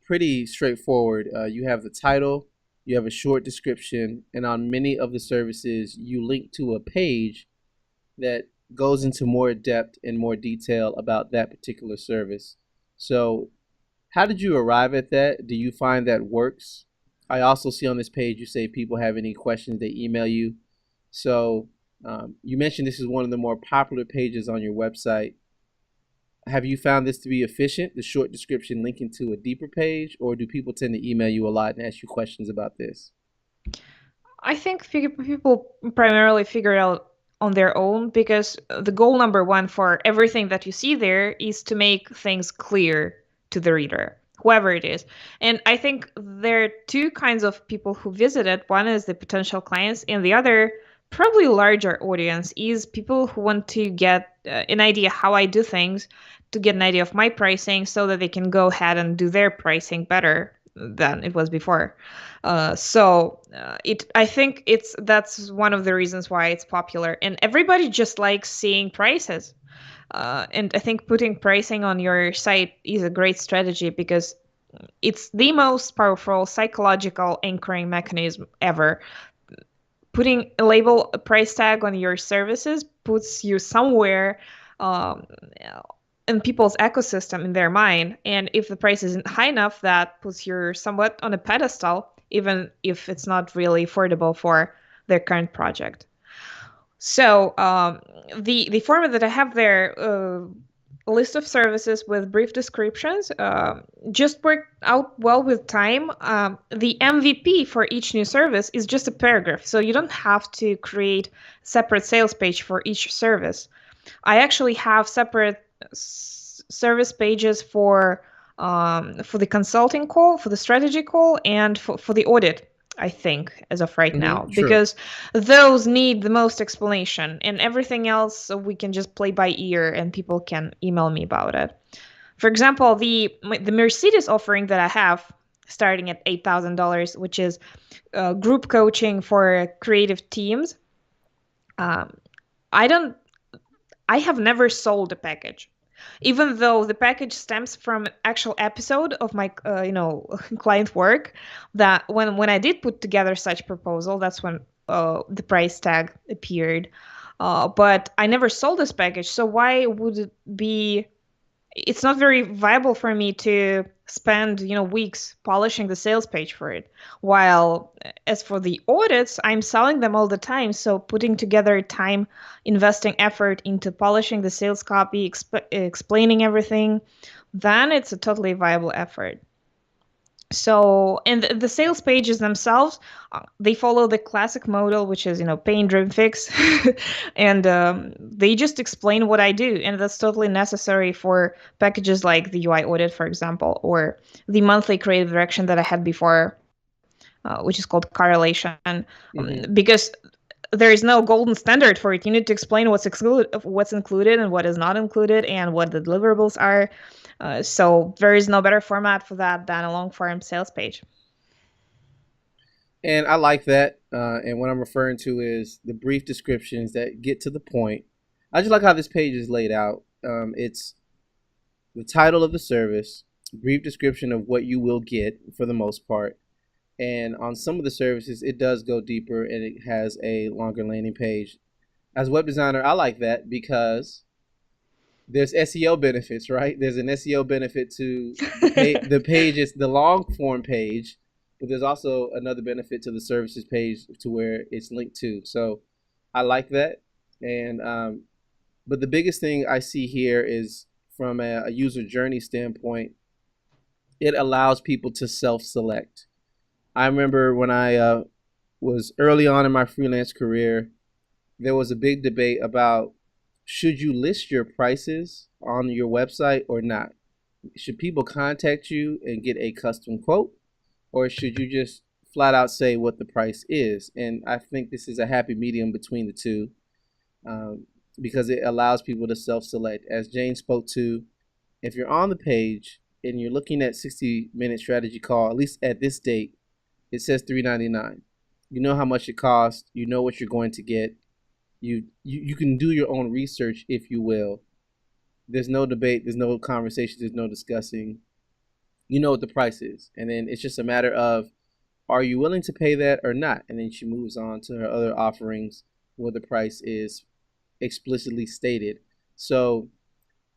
pretty straightforward. You have the title, you have a short description, and on many of the services, you link to a page that goes into more depth and more detail about that particular service. So, how did you arrive at that? Do you find that works? I also see on this page you say people have any questions, they email you. So, you mentioned this is one of the more popular pages on your website. Have you found this to be efficient, the short description linking to a deeper page, or do people tend to email you a lot and ask you questions about this? I think people primarily figure it out on their own because the goal number one for everything that you see there is to make things clear to the reader, whoever it is. And I think there are two kinds of people who visit it. One is the potential clients, and the other, probably larger audience, is people who want to get an idea how I do things, to get an idea of my pricing so that they can go ahead and do their pricing better than it was before. I think that's one of the reasons why it's popular, and everybody just likes seeing prices. And I think putting pricing on your site is a great strategy because it's the most powerful psychological anchoring mechanism ever. Putting a label, a price tag on your services puts you somewhere um, in people's ecosystem in their mind. And if the price isn't high enough, that puts you somewhat on a pedestal, even if it's not really affordable for their current project. So the format that I have there, a list of services with brief descriptions, just worked out well with time. The MVP for each new service is just a paragraph, so you don't have to create a separate sales page for each service. I actually have separate service pages for the consulting call, for the strategy call, and for the audit, I think, as of right now, Sure. because those need the most explanation, and everything else we can just play by ear and people can email me about it. For example, the Mercedes offering that I have starting at $8,000, which is group coaching for creative teams. I have never sold a package, even though the package stems from an actual episode of my, client work. That when I did put together such proposal, that's when the price tag appeared. But I never sold this package, so why would it be? It's not very viable for me to spend weeks polishing the sales page for it, while as for the audits, I'm selling them all the time, so putting together time, investing effort into polishing the sales copy, explaining everything, then it's a totally viable effort. So, and the sales pages themselves, they follow the classic model, which is, pain driven fix. And they just explain what I do. And that's totally necessary for packages like the UI audit, for example, or the monthly creative direction that I had before, which is called correlation. Because there is no golden standard for it. You need to explain what's included and what is not included and what the deliverables are. So there is no better format for that than a long form sales page. And I like that. And what I'm referring to is the brief descriptions that get to the point. I just like how this page is laid out. It's the title of the service, brief description of what you will get for the most part. And on some of the services, it does go deeper and it has a longer landing page. As a web designer, I like that because there's SEO benefits, right? There's an SEO benefit to the page is the long form page, but there's also another benefit to the services page to where it's linked to. So I like that. And but the biggest thing I see here is from a user journey standpoint, it allows people to self-select. I remember when I was early on in my freelance career, there was a big debate about should you list your prices on your website or not? Should people contact you and get a custom quote, or should you just flat out say what the price is? And I think this is a happy medium between the two, because it allows people to self-select. As Jane spoke to, if you're on the page and you're looking at 60-minute strategy call, at least at this date, it says $3.99. You know how much it costs. You know what you're going to get. You can do your own research, if you will. There's no debate. There's no conversation. There's no discussing. You know what the price is. And then it's just a matter of, are you willing to pay that or not? And then she moves on to her other offerings where the price is explicitly stated. So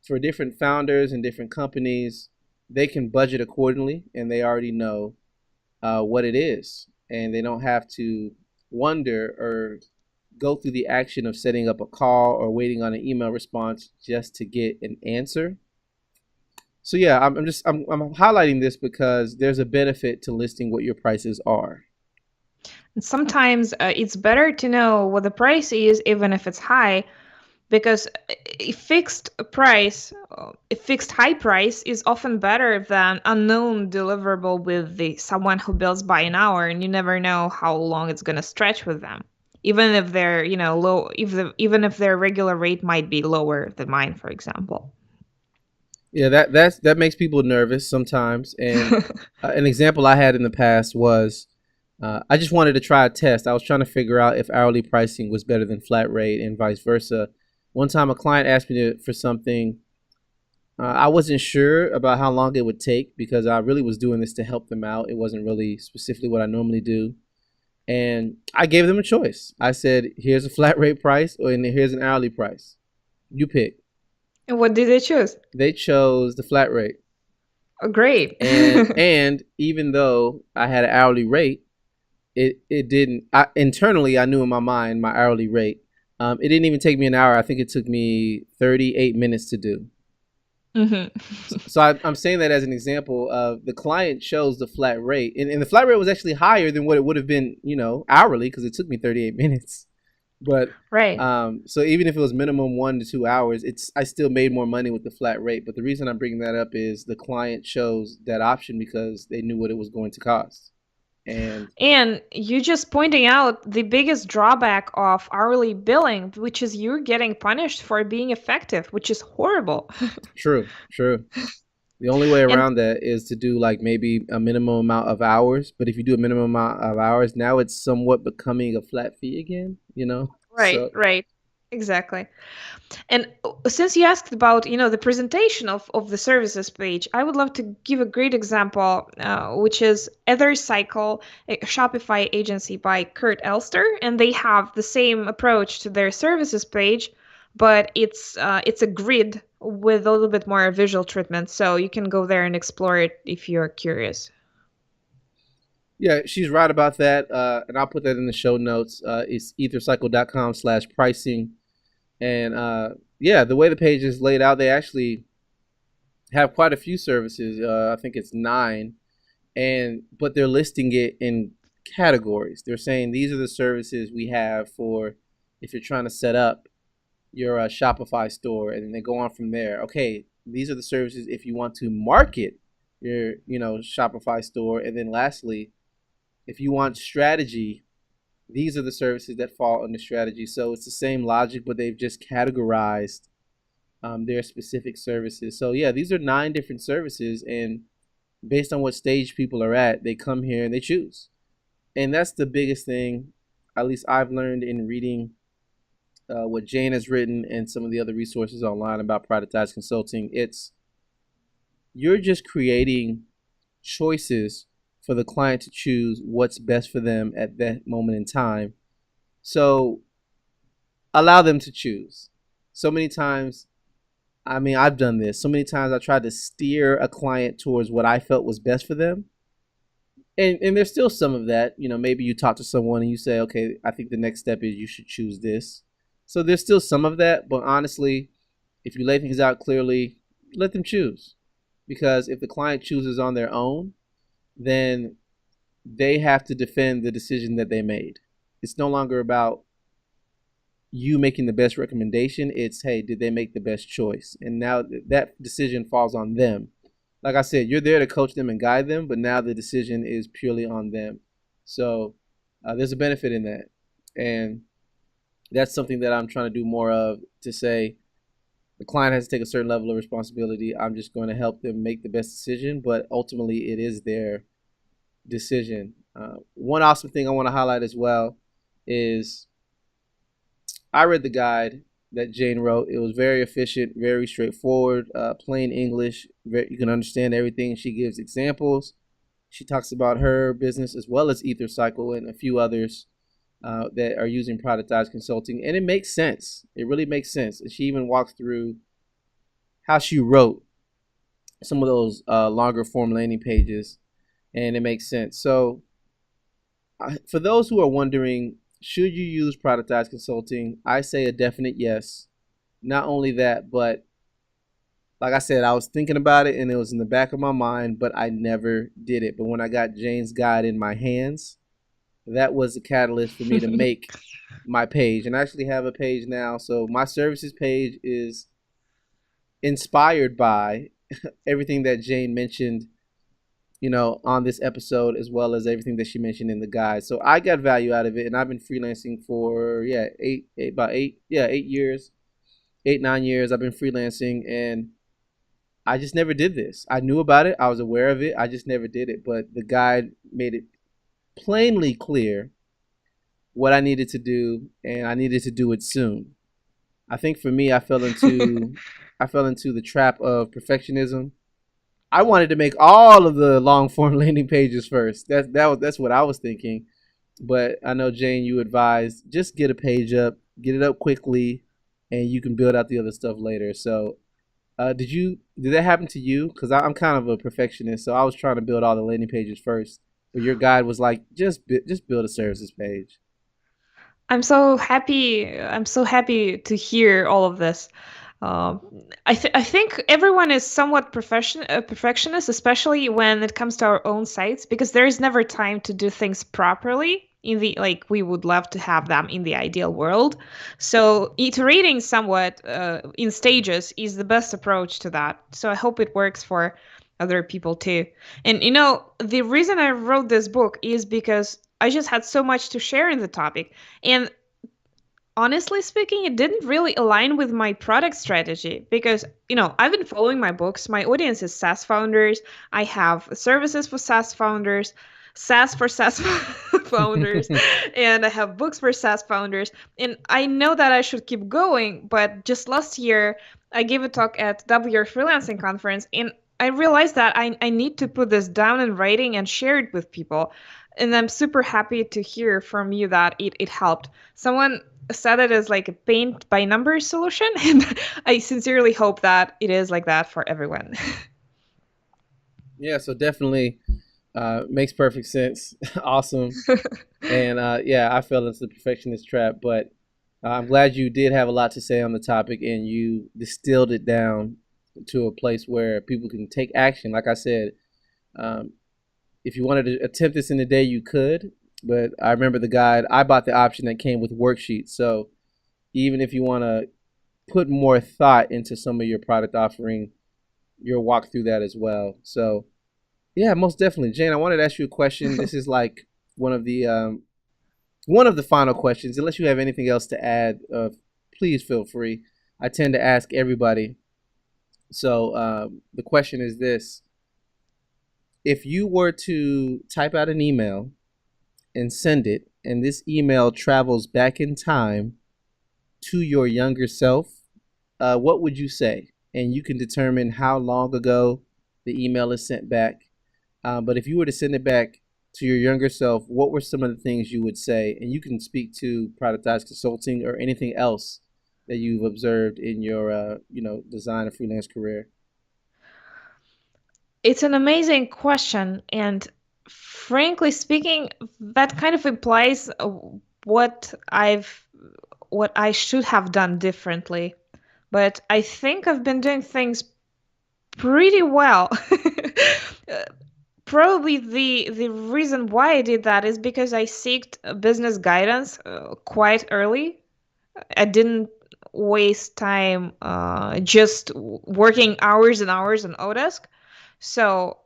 for different founders and different companies, they can budget accordingly, and they already know what it is. And they don't have to wonder or go through the action of setting up a call or waiting on an email response just to get an answer. So yeah, I'm highlighting this because there's a benefit to listing what your prices are. And sometimes it's better to know what the price is, even if it's high, because a fixed price, a fixed high price is often better than unknown deliverable with someone who bills by an hour, and you never know how long it's going to stretch with them. Even if they're, low, even if their regular rate might be lower than mine, for example. Yeah, that makes people nervous sometimes. And an example I had in the past was I just wanted to try a test. I was trying to figure out if hourly pricing was better than flat rate and vice versa. One time a client asked me for something. I wasn't sure about how long it would take because I really was doing this to help them out. It wasn't really specifically what I normally do. And I gave them a choice. I said, here's a flat rate price and here's an hourly price. You pick. And what did they choose? They chose the flat rate. Oh, great. and even though I had an hourly rate, it didn't. Internally, I knew in my mind my hourly rate. It didn't even take me an hour. I think it took me 38 minutes to do. Mm-hmm. So I'm saying that as an example of the client chose the flat rate, and the flat rate was actually higher than what it would have been, hourly, because it took me 38 minutes. But right. So even if it was minimum 1 to 2 hours, I still made more money with the flat rate. But the reason I'm bringing that up is the client chose that option because they knew what it was going to cost. And you just pointing out the biggest drawback of hourly billing, which is you're getting punished for being effective, which is horrible. True. The only way around that is to do like maybe a minimum amount of hours. But if you do a minimum amount of hours, now it's somewhat becoming a flat fee again, Right, right. Exactly. And since you asked about, the presentation of the services page, I would love to give a great example, which is EtherCycle, a Shopify agency by Kurt Elster, and they have the same approach to their services page, but it's a grid with a little bit more visual treatment, so you can go there and explore it if you're curious. Yeah, she's right about that, and I'll put that in the show notes. It's ethercycle.com/pricing. And the way the page is laid out, they actually have quite a few services. I think it's 9, but they're listing it in categories. They're saying these are the services we have for if you're trying to set up your Shopify store, and then they go on from there. Okay, these are the services if you want to market your Shopify store, and then lastly, if you want strategy, these are the services that fall under strategy. So it's the same logic, but they've just categorized their specific services. So yeah, these are 9 different services, and based on what stage people are at, they come here and they choose. And that's the biggest thing, at least I've learned in reading what Jane has written and some of the other resources online about productized consulting. You're just creating choices for the client to choose what's best for them at that moment in time. So allow them to choose. So many times, I've done this. So many times I tried to steer a client towards what I felt was best for them. And there's still some of that. Maybe you talk to someone and you say, okay, I think the next step is you should choose this. So there's still some of that. But honestly, if you lay things out clearly, let them choose. Because if the client chooses on their own, then they have to defend the decision that they made. It's no longer about you making the best recommendation. It's, hey, did they make the best choice? And now that decision falls on them. Like I said, you're there to coach them and guide them, but now the decision is purely on them. So there's a benefit in that. And that's something that I'm trying to do more of, to say, The client has to take a certain level of responsibility. I'm just going to help them make the best decision, but ultimately it is their decision. One awesome thing I want to highlight as well is I read the guide that Jane wrote. It was very efficient, very straightforward, plain English. You can understand everything. She gives examples. She talks about her business as well as Ether Cycle and a few others that are using productized consulting, and it makes sense. It really makes sense. And she even walks through how she wrote some of those longer form landing pages, and it makes sense. So, for those who are wondering, should you use productized consulting? I say a definite yes. Not only that, but like I said, I was thinking about it and it was in the back of my mind, but I never did it. But when I got Jane's guide in my hands, that was the catalyst for me to make my page. And I actually have a page now. So my services page is inspired by everything that Jane mentioned, on this episode, as well as everything that she mentioned in the guide. So I got value out of it, and I've been freelancing for about 8 years, 8 9 years. I've been freelancing, and I just never did this. I knew about it, I was aware of it, I just never did it. But the guide made it plainly clear what I needed to do, and I needed to do it soon. I think for me, I fell into the trap of perfectionism. I wanted to make all of the long form landing pages first. That's what I was thinking. But I know, Jane, you advised just get a page up, get it up quickly, and you can build out the other stuff later. So, did that happen to you? Because I'm kind of a perfectionist, so I was trying to build all the landing pages first. But your guide was like, just build a services page. I'm so happy. I'm so happy to hear all of this. Um, I think everyone is somewhat perfectionist, especially when it comes to our own sites, because there is never time to do things properly in the like we would love to have them in the ideal world. So iterating somewhat in stages is the best approach to that. So I hope it works for other people too. And the reason I wrote this book is because I just had so much to share in the topic. And honestly speaking, it didn't really align with my product strategy because, I've been following my books. My audience is SaaS founders. I have services for SaaS founders, SaaS for SaaS founders, and I have books for SaaS founders. And I know that I should keep going, but just last year, I gave a talk at Your Freelancing Conference, and I realized that I need to put this down in writing and share it with people. And I'm super happy to hear from you that it helped. Someone said it as like a paint by numbers solution, and I sincerely hope that it is like that for everyone. Yeah, so definitely makes perfect sense. Awesome. And yeah, I fell into the perfectionist trap, but I'm glad you did have a lot to say on the topic and you distilled it down to a place where people can take action. Like I said, um, if you wanted to attempt this in a day, you could. But I remember the guide, I bought the option that came with worksheets. So even if you want to put more thought into some of your product offering, you'll walk through that as well. So yeah, most definitely. Jane, I wanted to ask you a question. This is like one of the final questions. Unless you have anything else to add, please feel free. I tend to ask everybody. So the question is this: if you were to type out an email and send it, and this email travels back in time to your younger self, what would you say? And you can determine how long ago the email is sent back. But if you were to send it back to your younger self, what were some of the things you would say? And you can speak to productized consulting or anything else that you've observed in your, design and freelance career. It's an amazing question, and frankly speaking, that kind of implies what I should have done differently. But I think I've been doing things pretty well. Probably the reason why I did that is because I sought business guidance quite early. I didn't waste time just working hours and hours on Odesk. So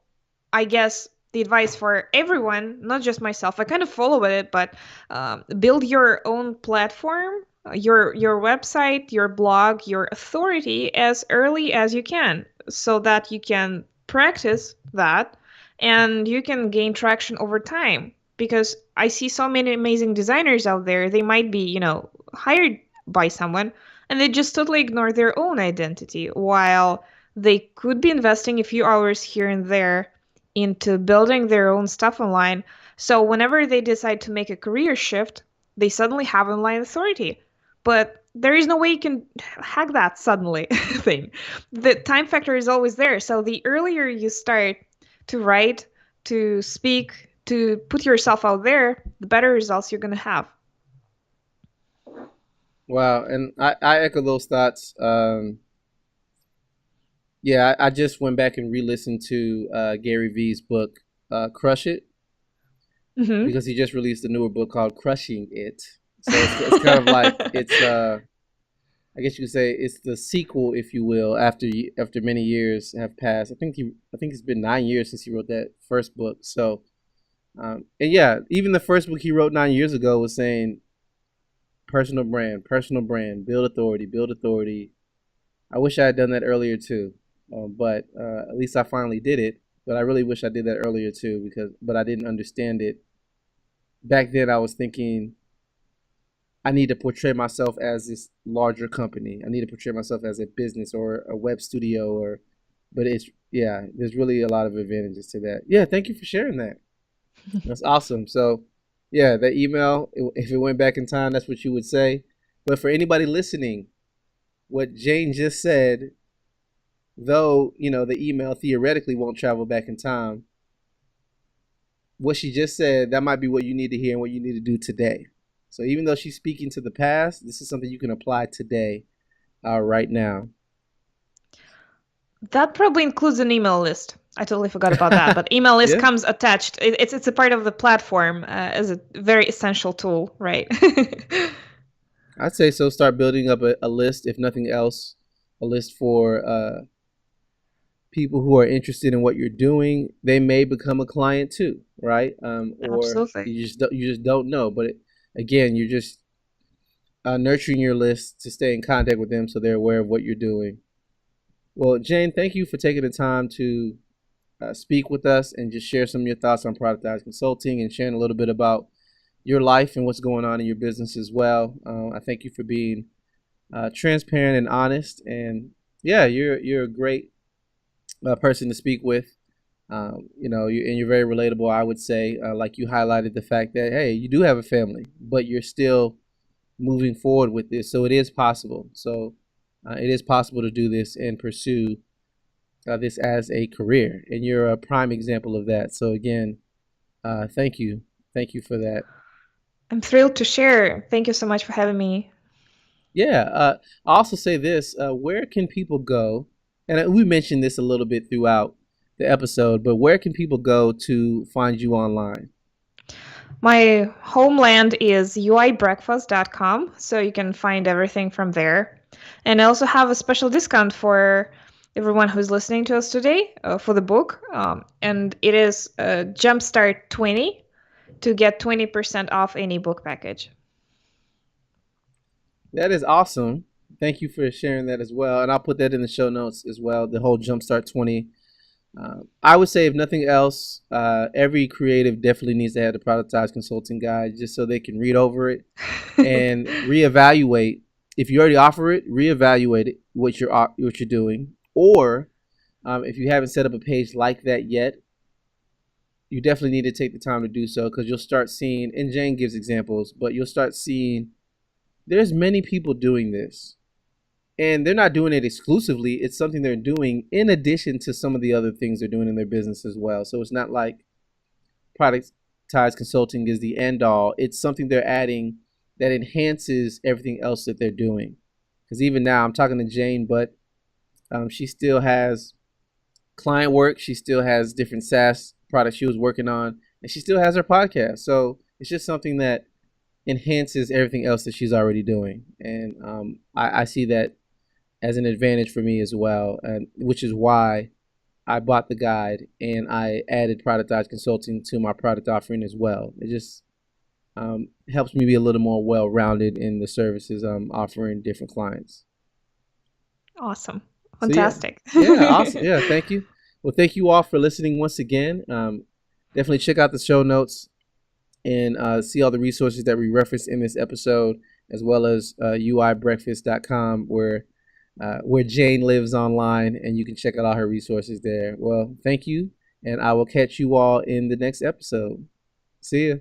I guess the advice for everyone, not just myself, I kind of follow it, but build your own platform your website, your blog, your authority as early as you can, so that you can practice that and you can gain traction over time. Because I see so many amazing designers out there, they might be, hired by someone, and they just totally ignore their own identity, while they could be investing a few hours here and there into building their own stuff online. So whenever they decide to make a career shift, they suddenly have online authority. But there is no way you can hack that suddenly thing. The time factor is always there. So the earlier you start to write, to speak, to put yourself out there, the better results you're going to have. Wow, and I echo those thoughts. Yeah, I just went back and re-listened to Gary Vee's book, Crush It, Mm-hmm. because he just released a newer book called Crushing It. So it's kind of like I guess you could say it's the sequel, if you will, after many years have passed. I think it's been 9 years since he wrote that first book. So, and yeah, even the first book he wrote 9 years ago was saying personal brand, build authority, build authority. I wish I had done that earlier too, but at least I finally did it. But I really wish I did that earlier too, but I didn't understand it back then. I was thinking I need to portray myself as this larger company. I need to portray myself as a business or a web studio, but there's really a lot of advantages to that. Yeah, thank you for sharing that. That's awesome. So, yeah, the email, if it went back in time, that's what you would say. But for anybody listening, what Jane just said, though, the email theoretically won't travel back in time, what she just said, that might be what you need to hear and what you need to do today. So even though she's speaking to the past, this is something you can apply today, right now. That probably includes an email list. I totally forgot about that, but email list Yeah. comes attached. It's a part of the platform as a very essential tool, right? I'd say so. Start building up a list, if nothing else, a list for people who are interested in what you're doing. They may become a client too, right? Or Absolutely. you just don't know. But again, you're just nurturing your list to stay in contact with them so they're aware of what you're doing. Well, Jane, thank you for taking the time to speak with us and just share some of your thoughts on productized consulting and sharing a little bit about your life and what's going on in your business as well. I thank you for being transparent and honest. And yeah, you're a great person to speak with. And you're very relatable. I would say, like you highlighted the fact that hey, you do have a family, but you're still moving forward with this, so it is possible. So it is possible to do this and pursue this as a career, and you're a prime example of that. So again, thank you for that. I'm thrilled to share. Thank you so much for having me. Yeah. I'll also say this: where can people go? And we mentioned this a little bit throughout the episode, but where can people go to find you online? My homeland is uibreakfast.com, so you can find everything from there. And I also have a special discount for everyone who's listening to us today for the book. And it is Jumpstart 20 to get 20% off any book package. That is awesome. Thank you for sharing that as well. And I'll put that in the show notes as well, the whole Jumpstart 20. I would say, if nothing else, every creative definitely needs to have the Productized Consulting Guide just so they can read over it and reevaluate. If you already offer it, reevaluate it, what you're doing. Or if you haven't set up a page like that yet, you definitely need to take the time to do so, because you'll start seeing, and Jane gives examples, but you'll start seeing there's many people doing this. And they're not doing it exclusively. It's something they're doing in addition to some of the other things they're doing in their business as well. So it's not like productized consulting is the end all. It's something they're adding that enhances everything else that they're doing. Because even now, I'm talking to Jane, but she still has client work. She still has different SaaS products she was working on, and she still has her podcast. So it's just something that enhances everything else that she's already doing. And I see that as an advantage for me as well, and which is why I bought the guide and I added productized consulting to my product offering as well. helps me be a little more well-rounded in the services I'm offering different clients. Awesome. So yeah, Fantastic. yeah, awesome. Yeah, thank you. Well, thank you all for listening once again. Definitely check out the show notes and see all the resources that we referenced in this episode, as well as uibreakfast.com, where Jane lives online, and you can check out all her resources there. Well, thank you, and I will catch you all in the next episode. See ya.